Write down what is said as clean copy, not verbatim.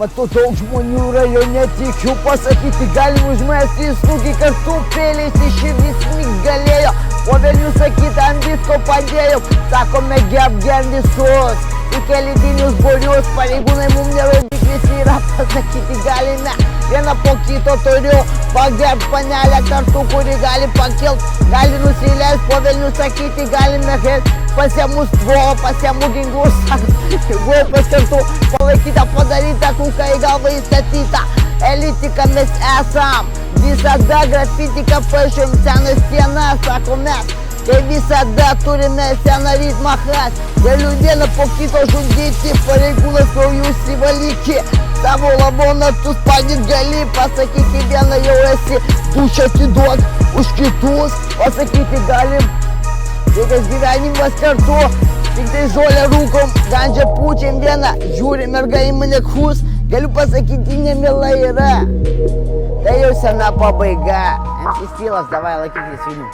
Matau daug žmonių rajone, tikiu pasakyti, galim užmesti į snukį kartu pėlėsi, širdis galėjo, po velnių sakyt ant visko padėjau, sakome gem visus, į kelidinius būrius, pareigūnai mum nerodiklis yra, pasakyti galime, vieną po kito turiu, pagerb panelę kartu, kuri gali pakilt, gali nusileist, po velnių sakyti galime help. Pasiemu stvo, pasiemu ginklus, jeigu paskartu, palaikyta, padaryta, kulka į galvą įstatyta, elitika mes esam, visada grafitiką paišom, senas sienas, sako mes, kai visada turime seną ritmą has, galiu vieną po kito žudyti, pareigūnas kraujus įvalyti, savo lavoną tu spadit gali, pasakyti vieną jau esi, dušą atiduok už kitus, pasakyti galim. Sveikas gyvenimas kartu, tik tai žolę rūkom, gandžią pučiam vieną, žiūri merga į mane kus, galiu pasakyti nemila yra. Tai jau sena pabaiga. MC Stylas, davai laikykis vilnių.